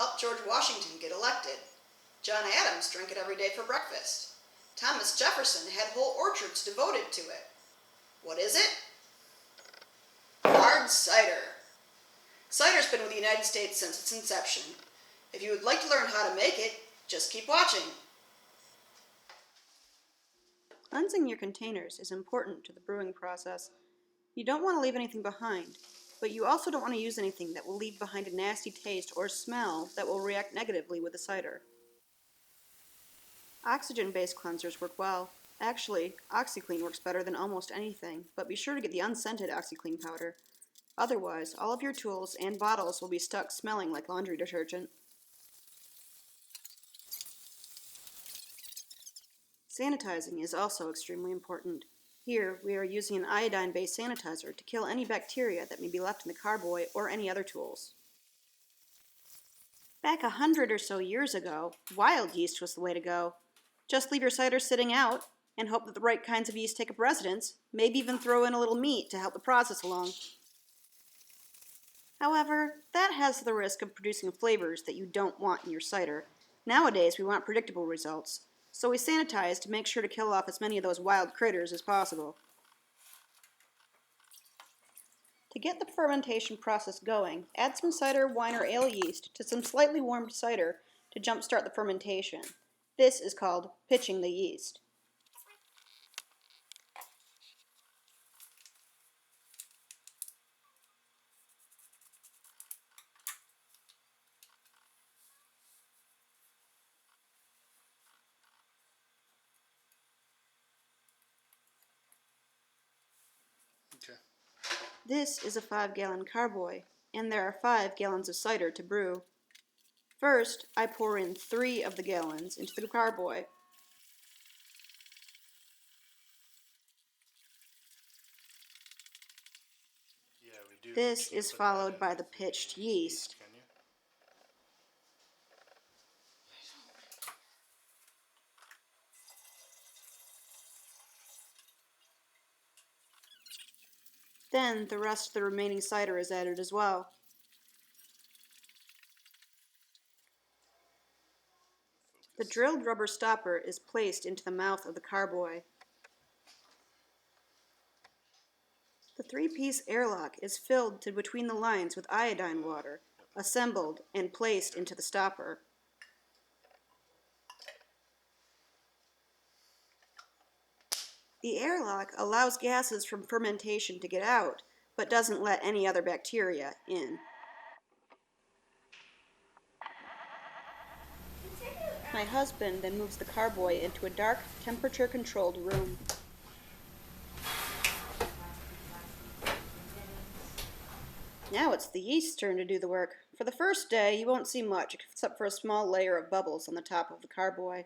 helped George Washington get elected. John Adams drank it every day for breakfast. Thomas Jefferson had whole orchards devoted to it. What is it? Hard cider. Cider's been with the United States since its inception. If you would like to learn how to make it, just keep watching. Cleansing your containers is important to the brewing process. You don't want to leave anything behind, but you also don't want to use anything that will leave behind a nasty taste or smell that will react negatively with the cider. Oxygen-based cleansers work well. Actually, OxyClean works better than almost anything, but be sure to get the unscented OxyClean powder. Otherwise, all of your tools and bottles will be stuck smelling like laundry detergent. Sanitizing is also extremely important. Here, we are using an iodine-based sanitizer to kill any bacteria that may be left in the carboy or any other tools. Back 100 or so years ago, wild yeast was the way to go. Just leave your cider sitting out and hope that the right kinds of yeast take up residence, maybe even throw in a little meat to help the process along. However, that has the risk of producing flavors that you don't want in your cider. Nowadays, we want predictable results, so we sanitize to make sure to kill off as many of those wild critters as possible. To get the fermentation process going, add some cider, wine, or ale yeast to some slightly warmed cider to jumpstart the fermentation. This is called pitching the yeast. Okay. This is a 5-gallon carboy, and there are 5 gallons of cider to brew. First, I pour in 3 of the gallons into the carboy. Yeah, we do. This is followed by the pitched yeast. Can you? Then the rest of the remaining cider is added as well. The drilled rubber stopper is placed into the mouth of the carboy. The 3-piece airlock is filled to between the lines with iodine water, assembled and placed into the stopper. The airlock allows gases from fermentation to get out, but doesn't let any other bacteria in. My husband then moves the carboy into a dark, temperature-controlled room. Now it's the yeast's turn to do the work. For the first day, you won't see much except for a small layer of bubbles on the top of the carboy.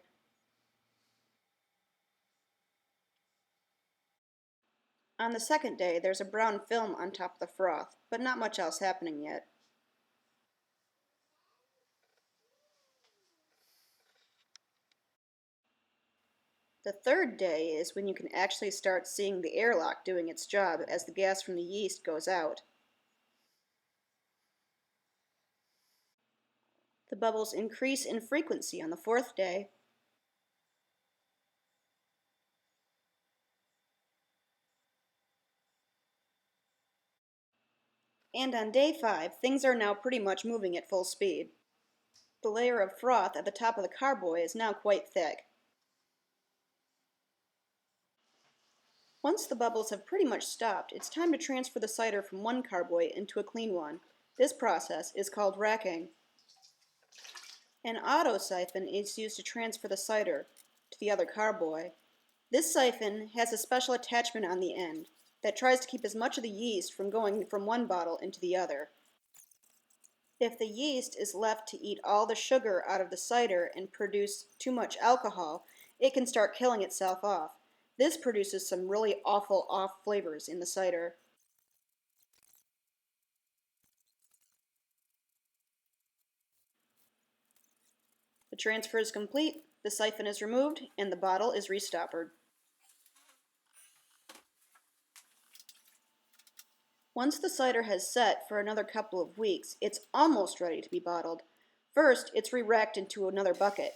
On the second day, there's a brown film on top of the froth, but not much else happening yet. The third day is when you can actually start seeing the airlock doing its job as the gas from the yeast goes out. The bubbles increase in frequency on the 4th day. And on day 5, things are now pretty much moving at full speed. The layer of froth at the top of the carboy is now quite thick. Once the bubbles have pretty much stopped, it's time to transfer the cider from one carboy into a clean one. This process is called racking. An auto siphon is used to transfer the cider to the other carboy. This siphon has a special attachment on the end that tries to keep as much of the yeast from going from one bottle into the other. If the yeast is left to eat all the sugar out of the cider and produce too much alcohol, it can start killing itself off. This produces some really awful off flavors in the cider. The transfer is complete, the siphon is removed, and the bottle is restoppered. Once the cider has set for another couple of weeks, it's almost ready to be bottled. First, it's re-racked into another bucket.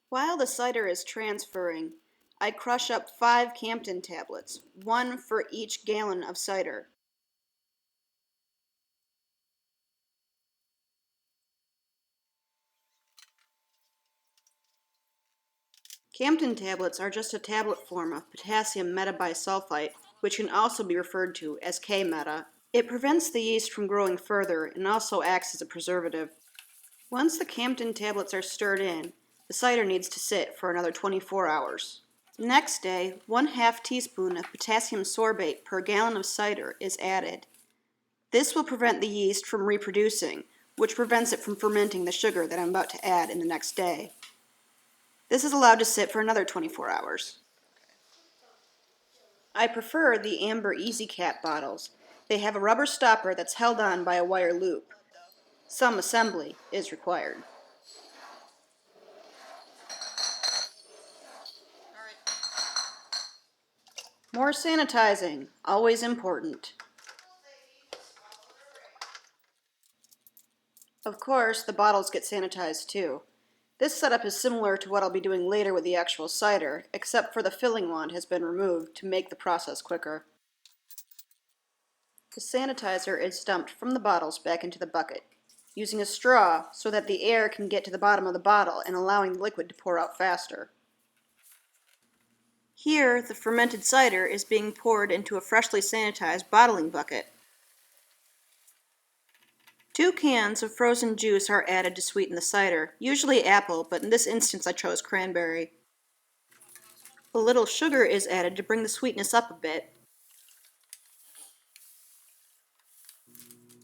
While the cider is transferring, I crush up 5 Campden tablets, 1 for each gallon of cider. Campden tablets are just a tablet form of potassium metabisulfite, which can also be referred to as K-meta. It prevents the yeast from growing further and also acts as a preservative. Once the Campden tablets are stirred in, the cider needs to sit for another 24 hours. The next day, 1/2 teaspoon of potassium sorbate per gallon of cider is added. This will prevent the yeast from reproducing, which prevents it from fermenting the sugar that I'm about to add in the next day. This is allowed to sit for another 24 hours. I prefer the amber Easy Cap bottles. They have a rubber stopper that's held on by a wire loop. Some assembly is required. More sanitizing, always important. Of course, the bottles get sanitized too. This setup is similar to what I'll be doing later with the actual cider, except for the filling wand has been removed to make the process quicker. The sanitizer is dumped from the bottles back into the bucket, using a straw so that the air can get to the bottom of the bottle and allowing the liquid to pour out faster. Here, the fermented cider is being poured into a freshly sanitized bottling bucket. 2 cans of frozen juice are added to sweeten the cider, usually apple, but in this instance I chose cranberry. A little sugar is added to bring the sweetness up a bit.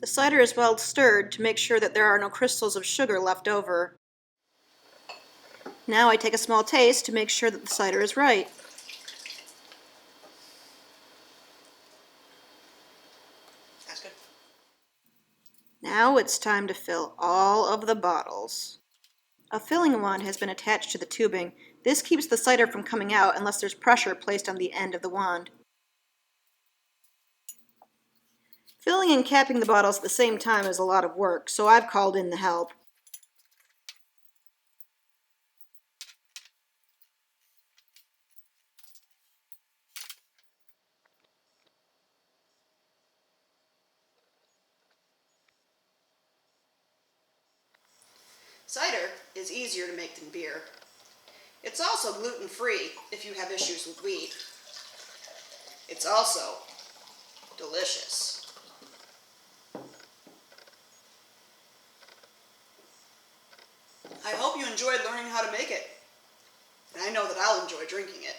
The cider is well stirred to make sure that there are no crystals of sugar left over. Now I take a small taste to make sure that the cider is right. That's good. Now it's time to fill all of the bottles. A filling wand has been attached to the tubing. This keeps the cider from coming out unless there's pressure placed on the end of the wand. Filling and capping the bottles at the same time is a lot of work, so I've called in the help. Cider is easier to make than beer. It's also gluten-free if you have issues with wheat. It's also delicious. I hope you enjoyed learning how to make it, and I know that I'll enjoy drinking it.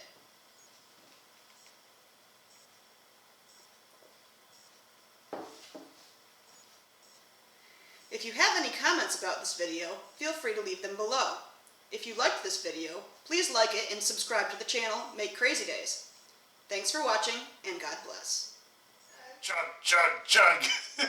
If you have any comments about this video, feel free to leave them below. If you liked this video, please like it and subscribe to the channel Make Crazy Days. Thanks for watching, and God bless. Chug, chug, chug.